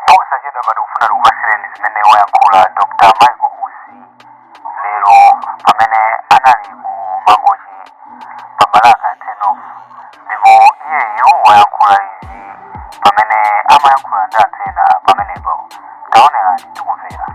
posachedwa patikufuna tikupatsireni zimene wayankhula Dr. Michael Husi lero pamene anali ku Mangochi Pambalaka Tenof, ndipo iyeyo wayankhula izi pamene amayankhula ndi anthu ena pamenepo. Taonerani tikumvera.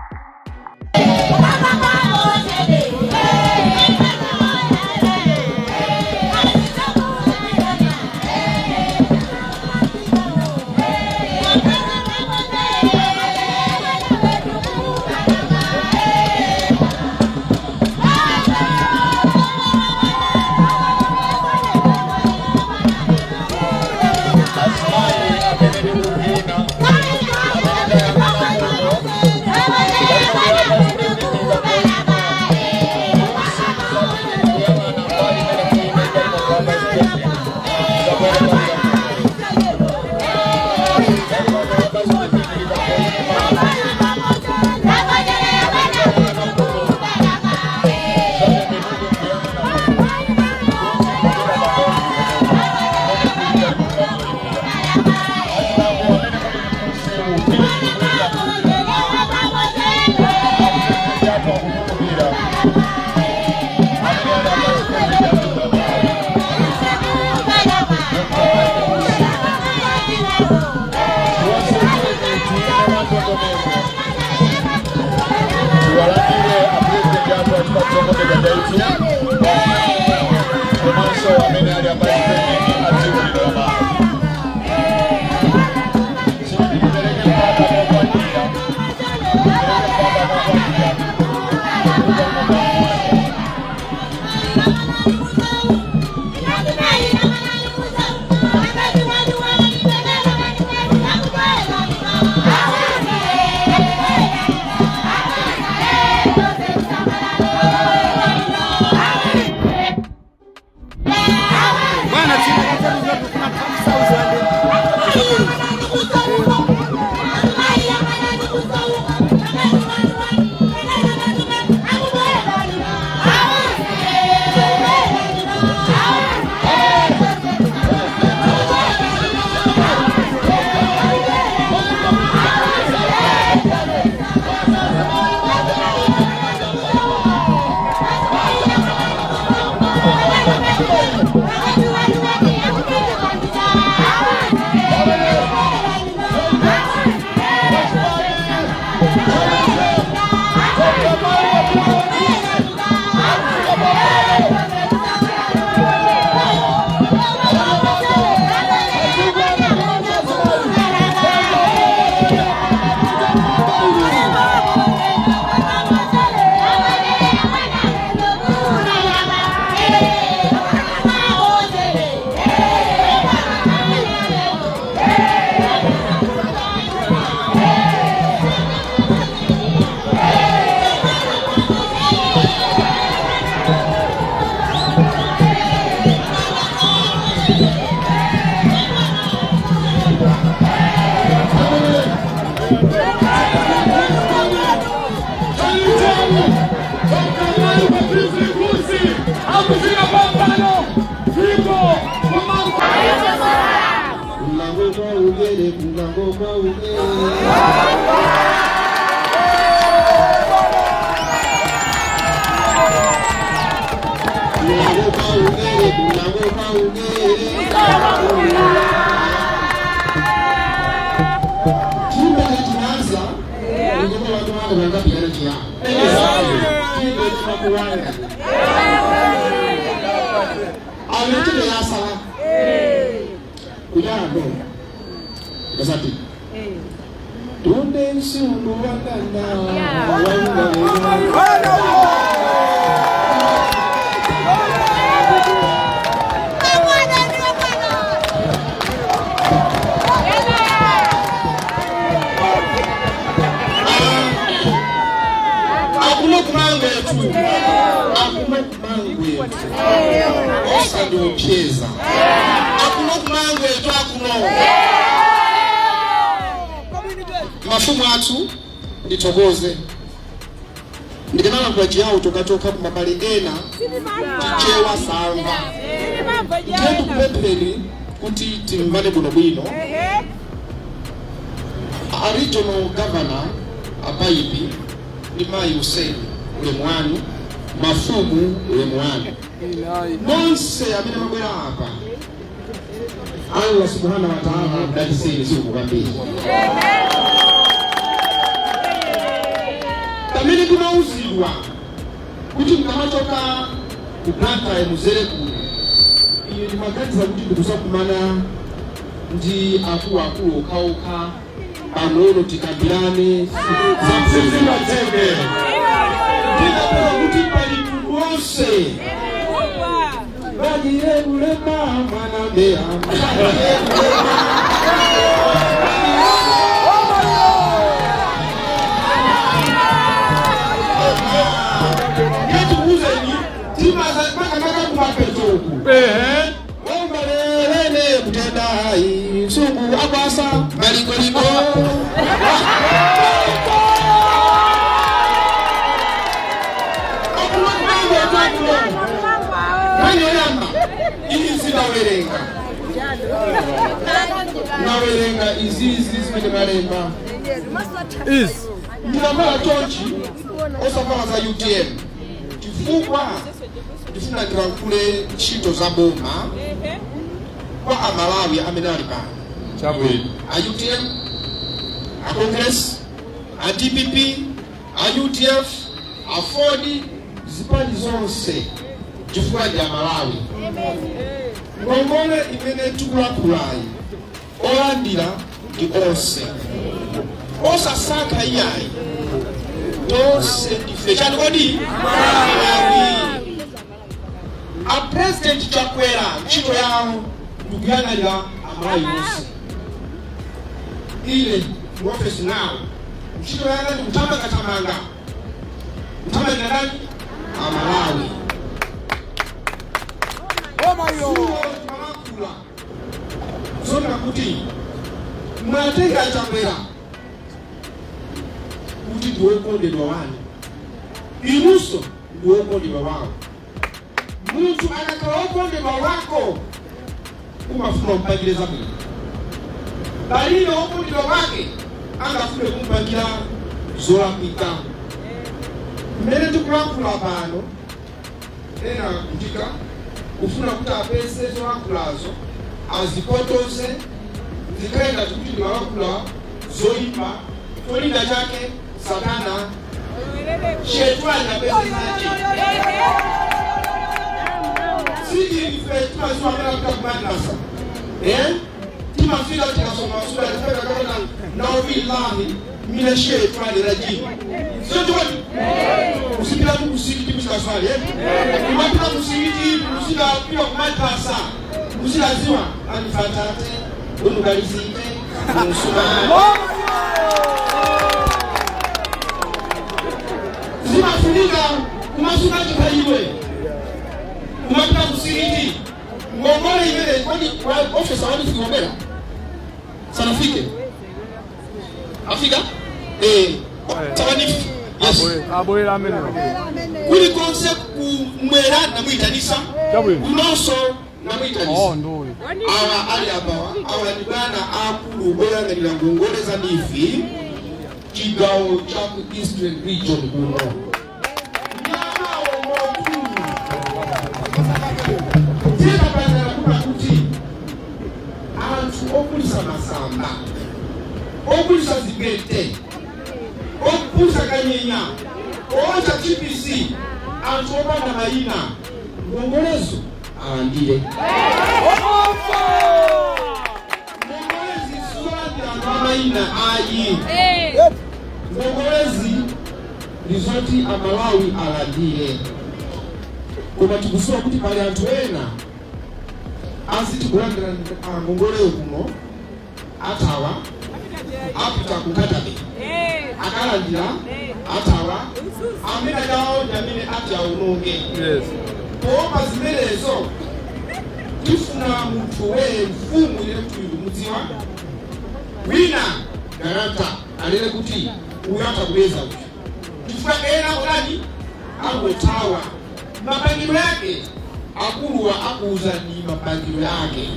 Mafumu atu nditogoze ndikenala kulaji yao toka kumabali ena tichewa salva ntetu kupepeni kuti timbane buno bwino a regional governor abaibi ni Mai Hussein ule mwanu mafumu ule mwanu nonse amene mabwera hapa Allah subhanahu wa ta'ala mdaliseni siku kwambia tamini kunauzidwa kuti mkamachoka kupata ya muzere kule iyo ni magati za kuti ndikusakumana ndi akulu okauka panono tikabirane zamsizima tebe tikapela kuti pali wonse bagire ulema mwana mea yetu uzeni tima za maka kumapetoku Omalele mtendai sungu akwasa maliko Manyo yamba izi nawerenga izizi zimene malemba Mnamala tonchi osafala za UTM kifungwa ndifuna ndirakule ntchito za boma kwa Amalawi amene ali pano chabwino a UTM a Congress a DPP a UTF a Ford zipani zonse chifukwa ndi Amalawi ngongole imene tikulakulai olandira ndi onse osasaka iyayi tonse ndife chani kodi a president chakwera ntchito yawo ndikuyang'anira Amalawi yonse ile mu office nawo ntchito yawo ndi kutamanga ndani Amalawi zona kuti mwatenga chakwera kuti ndiwokondedwa wanu inunso ndiwokondedwa wawo muntu akakhala wokondedwa wako umafuna umpangire zabwino balino wokondedwa wake angafune kumpangira zolakwika mmene tikulankhula pano ena kutika kufuna kuti apese zolankulazo azipotoze zikaenda kuti ndiwalankhula zoyipa cholinga chake Satana shetani apesezake siji ifetuma suamela kuta kumadnasa timafika tikasoma sura tifeka kakona naubillahi mina shetani rajimu sio tuwani usipila tu kusiki timu sikaswali umapila kusiki usila pila kumadnasa usila ziwa anifatate unugalizike usumana zimafunika kumasuka chikaiwe kumapita kusiriti ngongole imele kwani ofisa wani fikombela sanafike Afrika tawanifu yes aboela amene kuli konse kumwera na muitanisa kunoso na muitanisa ndoi awa ali abawa awa ni bwana akulu oyang'anira ngongole za nifi chigawo cha ku Eastern Region kuno okulisa masamba okulisa zibete okulisa kanyenya ocha TPC antu obanda mayina ngongolezo andire ngongolezi swadi mayina ayi ngongolezi rizoti Amalawi alandire koma tikusoma kuti pali anthu ena aziti kulandira ngongoleo kuno atawa apita kukatabe akalandira atawa amene jawo jamine ati aunonge yes kuomba zimenezo tifuna munthu we mfumu ile mtundu mudziwa wina garanta alele kuti uyata kuweza kuti tifuna ena ulani angotawa mapangiro yake akuluwa akuuza ni mapangiro yake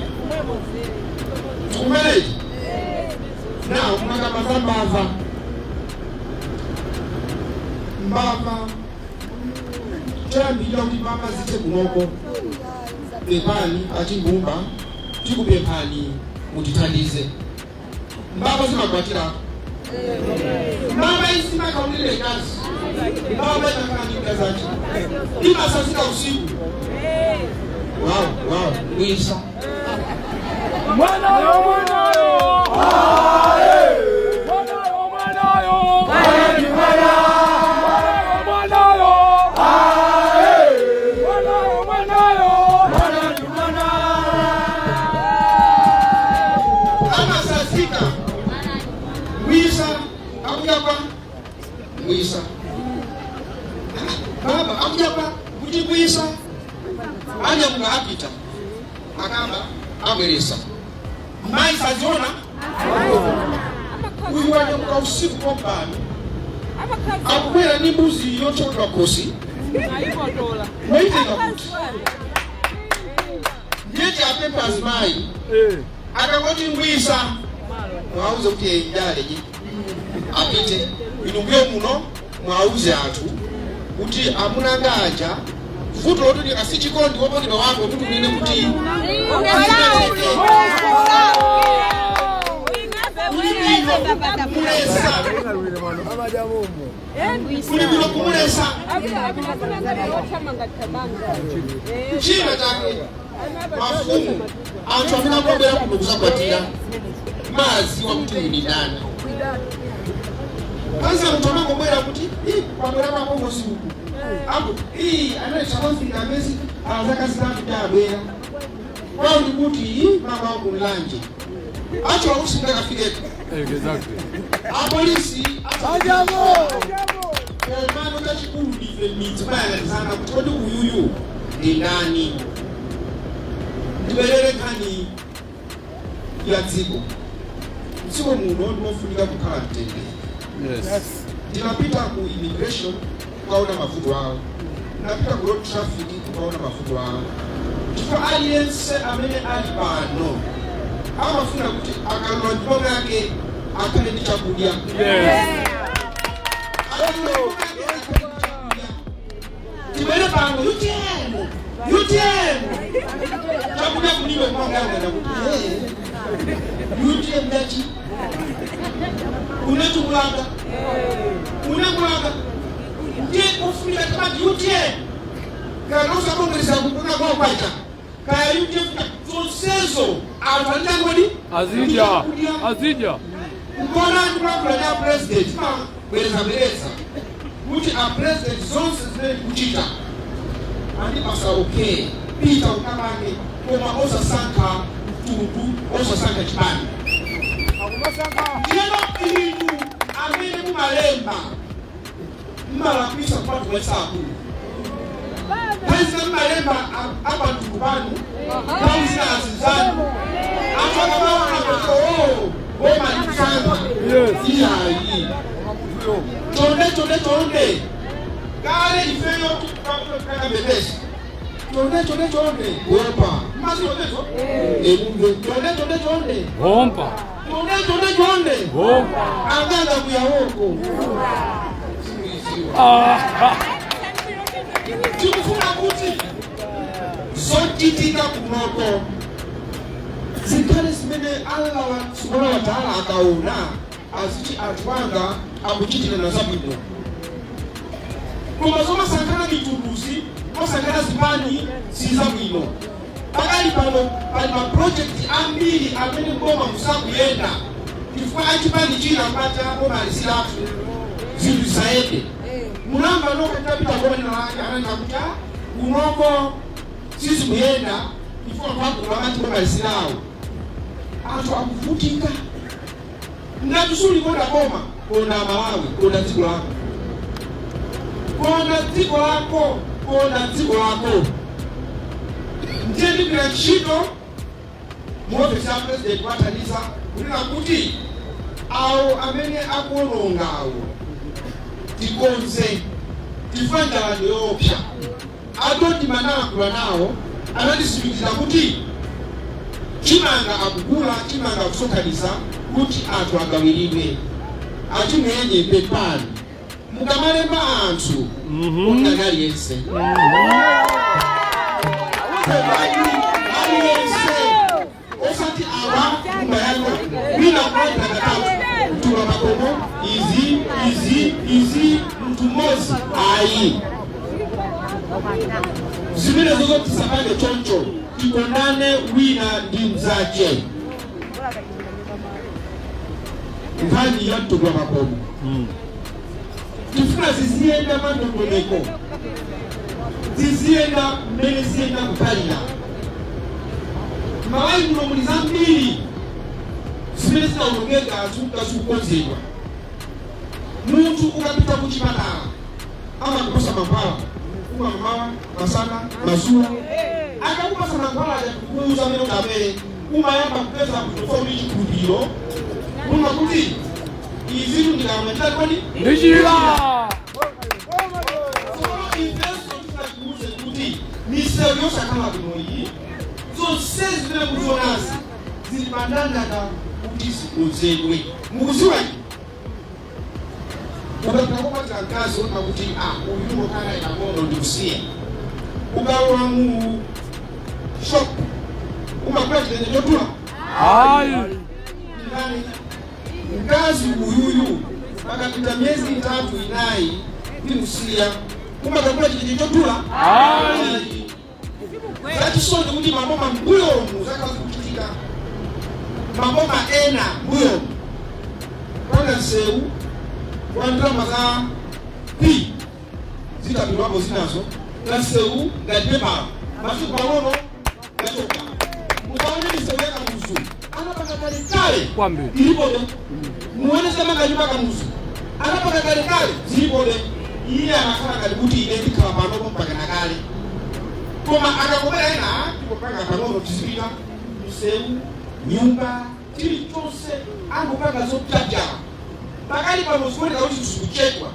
tukumeleji Now, mnakamaza mbava toyambirira kuti mbava zite kunoko pepani achingumba tikupemphani mutithandize. Mbava zimakwatira mbava isimakaulire kazi mbava inakanika zachi imasasika usiku. Wow, mwisa mwanayo mwisa baba akujapa kuti mwisa anya munga apita akamba abweresa mai saziona uyu wanyamuka usiku kompani akukwera ni mbuzi yochotwa kosi waitenga kuti ndiyeti apepa azimai akangoti mwisa mwauze kuti eyidaleji apite inumbuyo muno mwauze atu kuti amuna ngaja vuto loti asichikondi wopondera wangu kuti unene kuti kulibilo kumulesa chima chake mafumu anthu amuna kuombera kuno kusakwatira mazi wa kuti uni ndani kwanza mtoma komwera kuti kwabwera makongo siku apo anaita kwafika amezi azaka zitatu tabwera kwao ni kuti mama wangu mlanje acho wakusinda kafikeko apolisi ajamo komano tachikulu dife mitibaya kuti kodi uyuyu ni nani ndibelele kani ya dziko msiko muno ndimofunika kukhala mtendere. Yes. Ndinapita ku immigration kukaona mavuto wao. Ndinapita ku road traffic kukaona mavuto wao. Chifukwa aliyense amene ali pano amafuna kuti akalwa njombo yake akale ndi chakudya. Yes. Tibele pano UTM chakudya kuliwe mwanga na kuti UTM ndachi unetumulanga ndiye kufunika kama UTM kana usabongereza kukuka kwa kwacha kaya UTM zonsezo atandangoni azija mbona ndikula ya president beleza kuti a president zonse zile kuchita andi pasa okay pita ukabange koma osasanka tundu osasanka chibani Ndiyo inu amene mumalemba mmalapisa kupatu wesaku kazi mmalemba abantu kubanu kauzina asizanu atwakabawa akoko wema nifanga iyayi tonde kale ifeyo kakabebesi tonde wopa masi oneto tonde bomba tonde aganda kuyawoko tikufuna kuti zochitika kunoko zikhale zimene Allah subhanahu wa ta'ala akaona aziti anthu anga akuchitira na zabwino koma zomasankhana mitunduzi osankhana zipani sizabwino pakali pano pali maprojekti ambiri amene mboma musakuyenda chifukwa achipani china pata mboma alisirafu zinthu zisayende mulamba nokatapita mboma nalake ananga kuti kunoko sizikuyenda chifukwa kwakula kati mboma alisirafu anthu akuvutika ngati suli konda boma konda Malawi konda dziko lako konda dziko lako ndiye ndikira ntchito muofisi ya president wathandiza kunena kuti awo amene akuonongawo tikonze tifuna njala yoopsa atoti manakula nawo anatisimikizira kuti chimanga akugula chimanga akusonkhanitsa kuti anthu agawiridwe achimwenye pepani mukamalemba anthu kuti aliyense osati awa kumayanga wina kwenda katatu mtuma makomo izi mtu mmozi ayi zimene zozo tisakane choncho tikondane wina ndi mzache nkhani ya mtuma makomo tifuna ziziyenda mandongoneko ziziyenda mmene ziyenda kukalira mawayi muno muli zambiri zimene zinaonongeka kazikukonzedwa munthu ukapita kuchipatala amakuposa mankhwala umamamawa masana mazuwa akakupasa mankhwala kukuuza amene udamere umayamba kupeza kutofauli chikhulupiriro uma kuti izitu ndikamwendera kodi ndichira kuti misewu yosakhala kunoyi zonsezi zimene muzionazi zili pandandanda kuti zikonzedwe mukuziwayi ukapita mkazi ona kuti uyu mokana inakono ndikusiya ukalowa mu shop umakula chitenje chotula mkazi uyuyu pakapita myezi 3 4 ndimusiya umakula chitenje chotula zatisonde kuti maboma mbuyomu zakakuchitika maboma ena mbuyomu panga nsewu wandrama za pi zitapilwapo zinazo na nsewu ngatipepa masiku panono ngachoka mukaone misewu ya kamuzu anapanga kale ilipode muone sema kanyuma kamuzu anapanga kale zilipode iye anakhala kali kuti ine ndikhala panopo mpaka nakale koma akakobera ena tikopanga panono tizipita msewu nyumba tili chonse angopanga zotaja pakali pano zikuoneka kuti zikuchekwa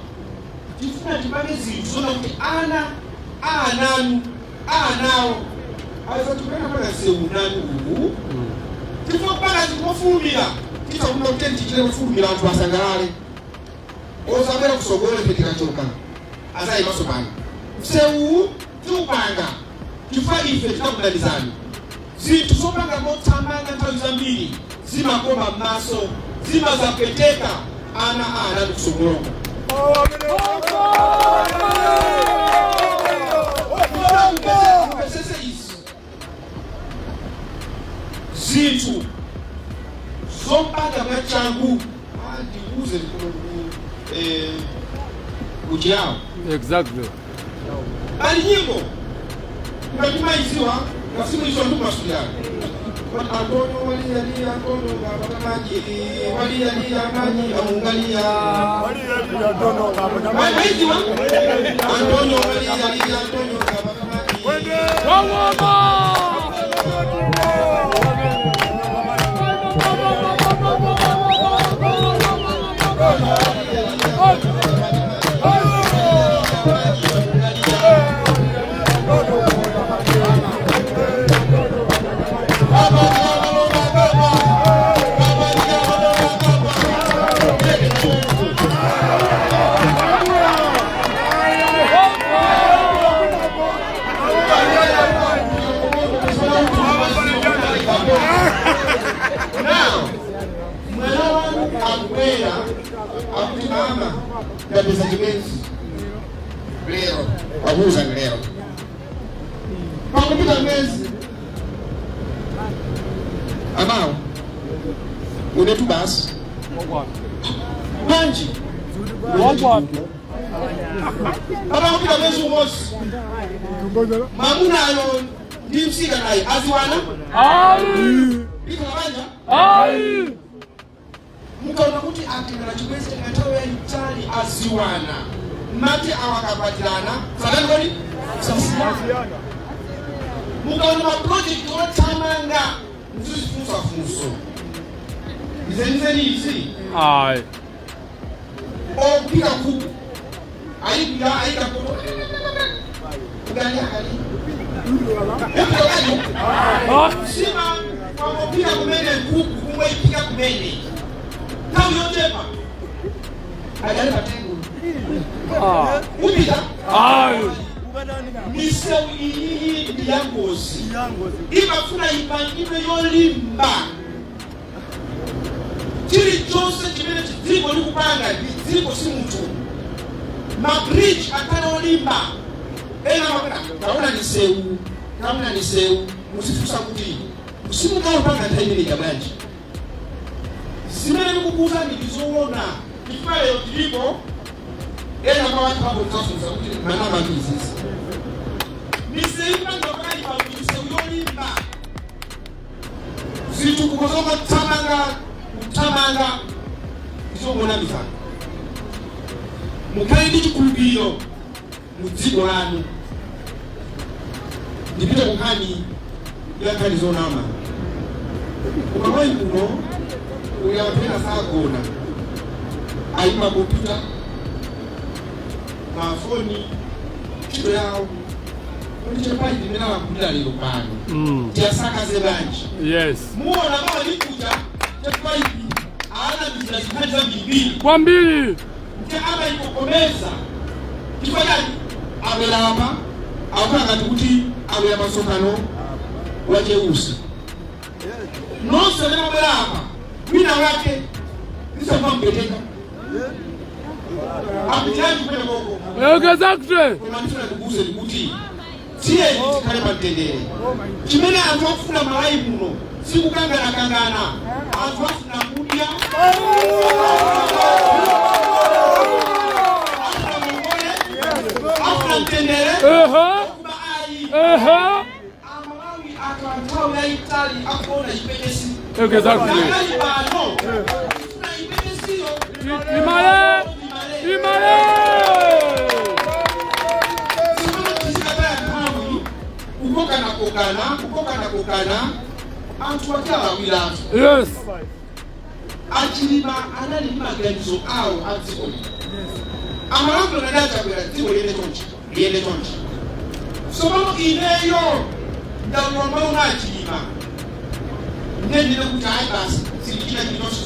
tifuna tipange zinthu zona kuti ananu anawo azatipena pana msewu nanu uwu tifuna kupanga zinthu mofulumira titakuna kuti tichite kufulumira anthu asangalale ozabwera kusogole petikachoka azayimaso pano msewu tiupanga chifukwa ife tinakudalizani zinthu zopanga mothamanga nthawi zambiri zimakoma m'maso zimazapeteka ana ndikusogoloko upesese izi zinthu zopanga mwachangu ndiuze kuchiyawo exactly bali nyimbo ukatimayiziwa ngasimulizo ndikumasukilana Antonio waliyalia Antonio ngapata maji waliyalia maji amungalia waliyalia Antonio ngapata maji Antonio waliyalia Antonio ngapata maji wawama kabisa kimenzi leo wabuza leo pakupita mwezi ambao unetu basi manji baba kupita mwezi umosi mamuna ayo ndi msika naye aziwana iko nabanja mukaona kuti atimana chimwezi chakatawe ya itali aziwana mati awakapatirana sadani kodi sasiyana mukaona maprojekti othamanga mzizifunsafunso izenizeni izi opika kuku ayika kuku uganiakali sima wamopika kumene kuku kumwe ipika kumene tawi yotepa ajalipa tengu upita miseu iyi ndiyangozi imafuna ipangidwe yolimba chili chose chimene chidziko likupanga dziko si munthu mabridge akana olimba ena mapena taona ni sewu musifusa kuti musimukaopanga nthaimene kabwanji zimene ndikukuza ndizoona chifukwa tilipo ena kwa watu hapo tutafunza kuti manama bizisi niseimba ndokali pa misewu yolimba zitu kukozoka utamanga izomona mifano mukhale ndi chikhulupiriro mu dziko lanu ndipite kunkhani yakhali zonama ukamwayi kuno uyapena sagona ayima kompyuta mafoni ntchito yawo kuti chepayi ndimene wakupita lero pano tiyasakaze banji muona mawa likuja chepayi ana mizira zikhali zambiri kwambiri nti ama ikokomeza chifukwa chani abwera apa akukangati kuti abwera masonkhano wacheusi nonse amene abwera apa wina wake lisamba mbeteka apitani kumene koko koma ndifuna kukuze ndikuti tiyeni tikhale pa mtendere chimene anthu akufuna malayi muno sikukangana anthu afuna kudya afuna mtendere amalawi akanthawi yayitali akuona chipekesi imale kukokana anthu akyalawiratu achilima analima maganizo awo adziko amalambo nadachagwera dziko liyende chonchi tsopano ineyo ndalomba unachilima ndendine kuti ayi basi silichita chilichonse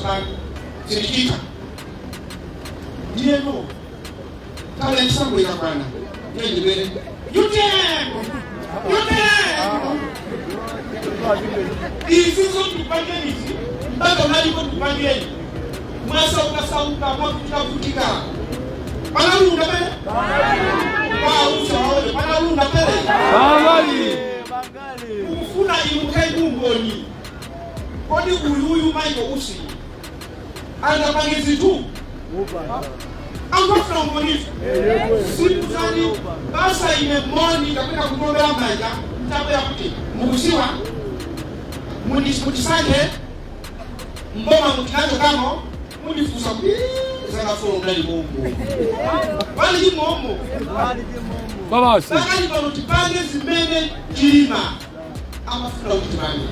silichita ndiyeno taula chisango ikakwana ndendibere yutembo izizo tupangenizi mpaka unaliko tupangeni mwasauka mwakutika panalunda pele wausa waole panalunda pele ukufuna imukai kumboni kodi uyuyu maiko usi angapangizi tu angofuna umbonifu siku zani basa ine moni kapita kutombela manja mtabela kuti mukusiwa mutisanje mboma mutinacho kamo munifusa zakafuna mdali mombo wali jimomo babasi sakali pano tipange zimene chilima amafuna utipange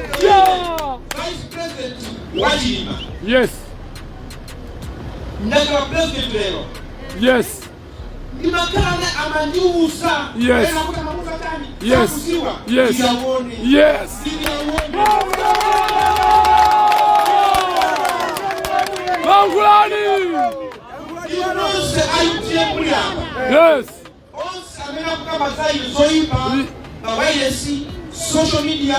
Vice President wachilima ndakala President lero ndimakhala amandiusa enakuti amamuza tani sakuziwa ndiyawone Bangulani inonse ayutiye muli apa onse amene akukamba zayi zoyipa mawayilesi social media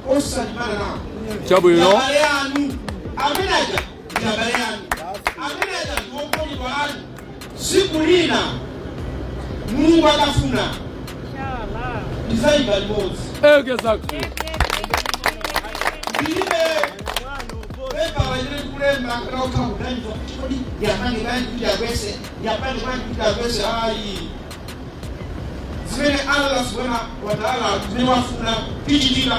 onse alimana nawo abale anu amene aja ndi abale anu amene aja ndi wokonedwa anu siku lina Mungu akafuna ndizayimba limodzi ndilibe pepa wajire kulemba krauka udanjwa kodi yapande gani kuti akwese yapande gani kuti akwese ayi zimene Allah subhanahu wa ta'ala zimene wafuna pichitika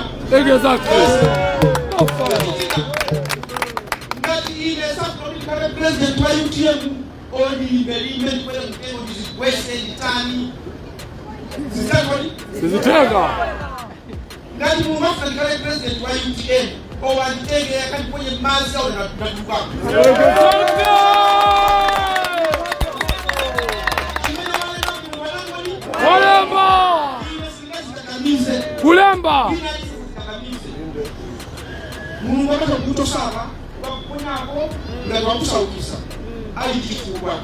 ngati ine sakuti kale president wa UTM odi ibelimbe kwele mkeno dizikwese ditani zizitega ngati mumafuna kale president wa UTM owanditege yakati kwenye mazi au natuka Walema! Ine singazi takamize Kulemba. Mungu anataka kutosaba wakonyako na wakusaukisa alichifungwa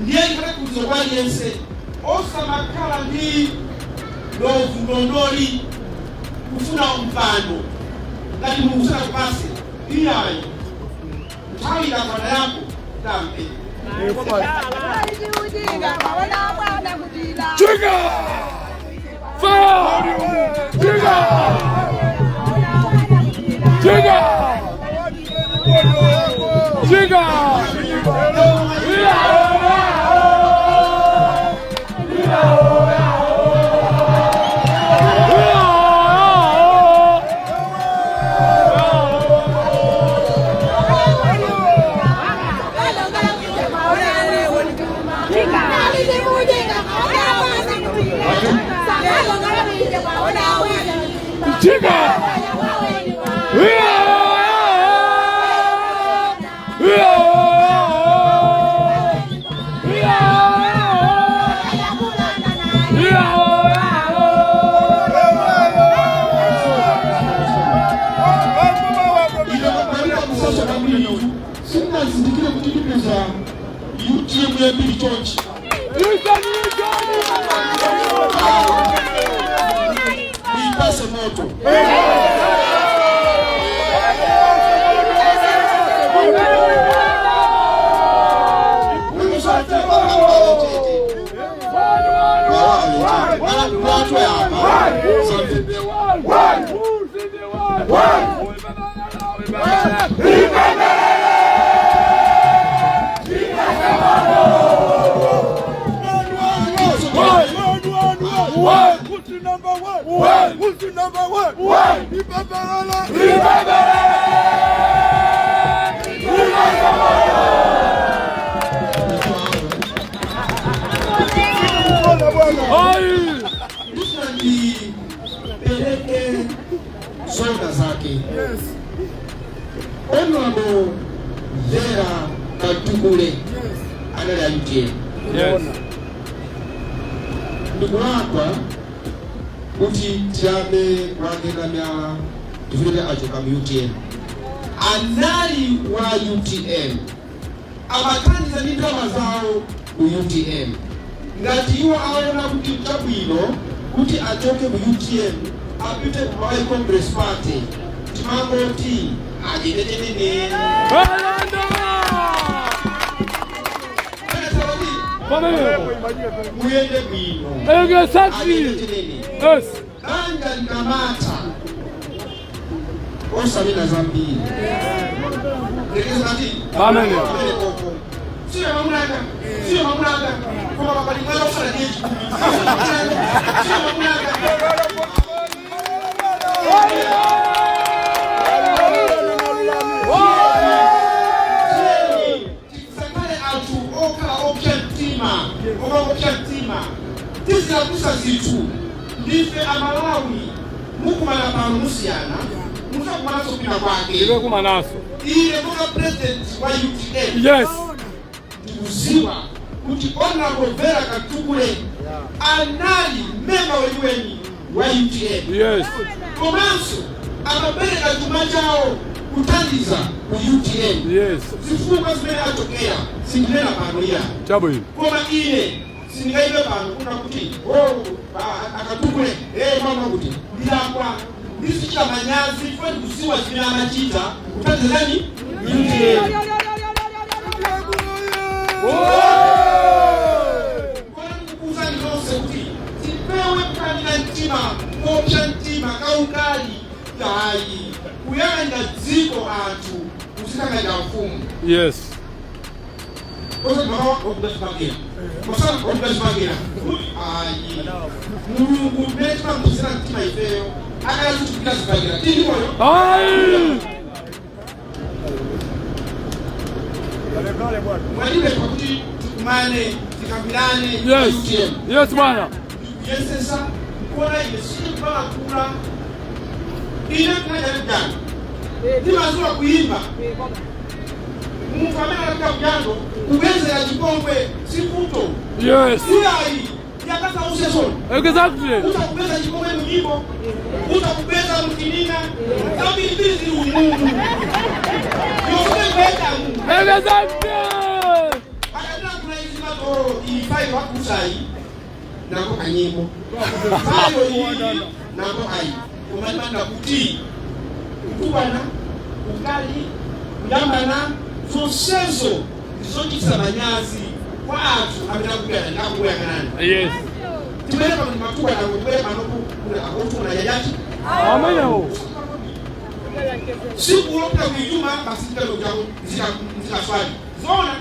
ndiye kana kuzobali yense osa makala ndi lovu ndondoli kufuna mpando ngati Mungu sana kupasi iyayi nthawi la bwana yako tambe Chiga! Fire! Chiga! Chiga! Chiga! Honorable Vera Katukule anala UTM. Yes. Ndugu hapa kuti tiabe wagenda mya tufile achoka UTM. Anali wa UTM. Abatangiza n'indrama zawo ku UTM. Ngati iwo aona kuti mtabwino kuti achoke mu UTM apite ku High Congress Party. Timangoti ajedejenene. Muyende bwino. Ege sati. Yes. Anga nikamata. Osalina Zambia. Amen. Sio mamlaka. Sio mamlaka. Kwa baba ni mwana usala jeshi. Sio mamlaka. Tisa kusa zitu ndife amalawi mukumala pano musiana musakumala sopina kwake Iwe kumanaso ile kwa president wa UTM. Yes. Tuziwa kuti Honorable Vera Katukule anali memba weweni wa UTM. Yes. Komanso amabereka chuma chao kutandiza ku UTM. Yes. Zifunga zimene atokera sindinena pano ya Chabo hili koma ile sindikaibe pano kuna kuti Akatukule mama kuti ndilakwa ndisichita manyazi fani kusiwa zimene amachita kutandiza nani UTM. Yes. Yes. Yes, bwana. Yes, sir. Kuna imesipa kula. Ile tunaja gani? Ni mazuri kuimba. Mfamana katika mjango, uweze ya jipongwe, si futo. Yes. Iyai, yakasa useso Exactly. utakubeza chikowe mjimbo utakubeza mkinina sabi bizi umungu yote kwenda Exactly. akadana kuna hizi mato ifai wakusai nako kanyimbo hayo hii nako hai umanda kuti kubana ukali uyambana zosezo zizokisa manyazi kwa atu amena kupenda nakuya kanani. Yes. Tibele kama matuwa na kubele manoku kuna na yayachi. Amen. Siku ulokuta kujuma basi kitendo changu zika swali. Zona.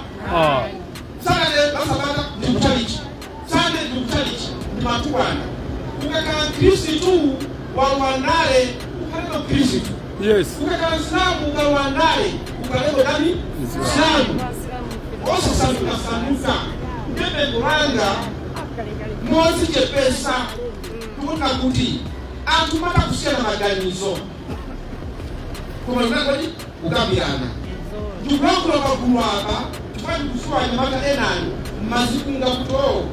Sana le basa bata ni kuchalichi. Sana ni kuchalichi ni matuwa. Ukaka Kristo tu wanale ukaka Kristo. Yes. Ukaka Islamu wanale ukalego nani? Islamu. Osa sanuka sanuka. Mbebe Muranga Mozi chepesa tukuta kuti atumata kusiana maganizo kumana kwani ukabirana ndikukula bakulu aba tufanye kuswanya maka enani mazikunga kuto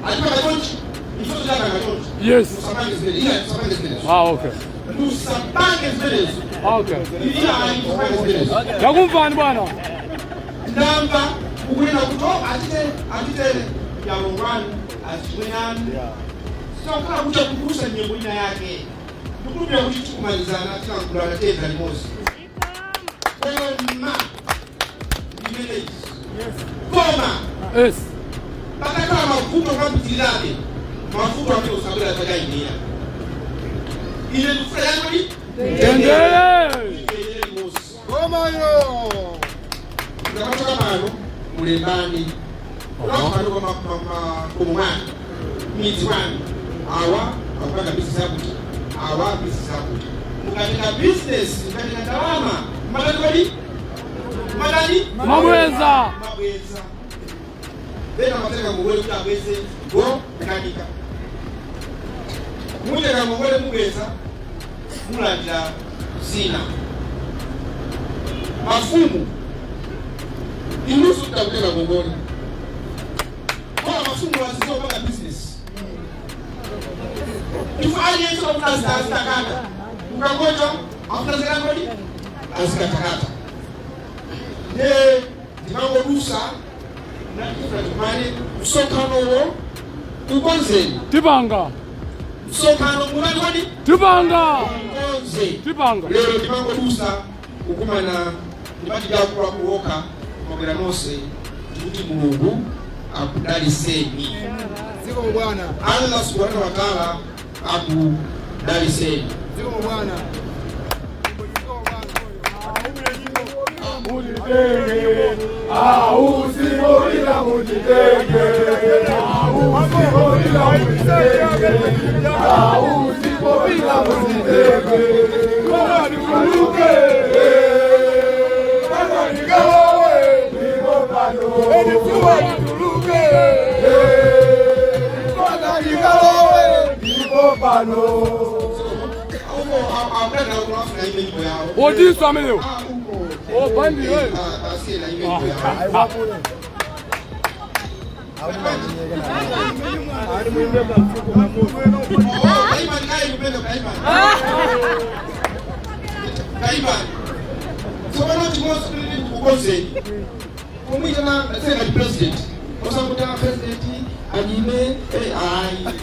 alipa katonchi ifoto jana katonchi Yes. musabange zile ila musabange zile Okay. musabange zile Okay. ila musabange zile Yakumvani bwana. namba ukwenda kuto atite ya rongwani azimwenani sokala kuja kukurusa nyembo ina yake ndukumbia kuchikumalizana tika kulala tenda limozi koma imele koma Yes. bakaka mafuto kapitilane mafuto ambayo usabira atakaingia ile tufura yangu ni Tendele. koma yo ndakatoka pano mulembani Kama kumwana mizi wani awa akupanga business yakuti awa business yakuti mukatika business mukatika dawama madani Mabweza bena mateka mugole kuti abweze go kanika muteka mugole mubweza mulandira zina mafumu inusu tutakuteka mugole kwa mafumu wazizo kwa business ifanye hizo mnazikata ukangoja afuna ngodi azikatakata ndimango rusa na kifatumani usokano wo ukonzeni Tibanga. usokano mwana ngodi Tibanga. ukonze Tibanga. lero ndimango rusa ukumana ndibati jakula kuoka mogera mose kuti Mungu akudaliseni. Ziko bwana. Allah subhanahu wa ta'ala akudaliseni. Ziko bwana. Mujitenge, usimoila mujitenge, usimoila mujitenge, usimoila mujitenge, kama nikuruke, kama nikawe, nikopano, enituwa nikuruke, kama nikawe, nikopano. What is family? Oh, bandi wewe.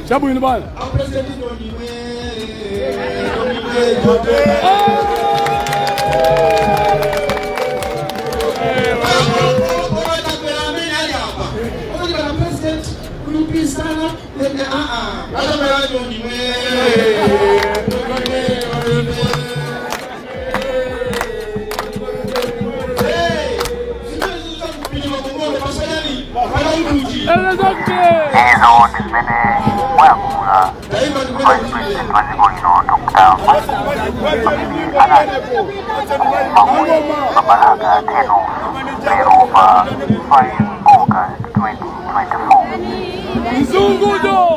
Chabu ni bana. Pamalaga 10 August 2024. Mzungudo.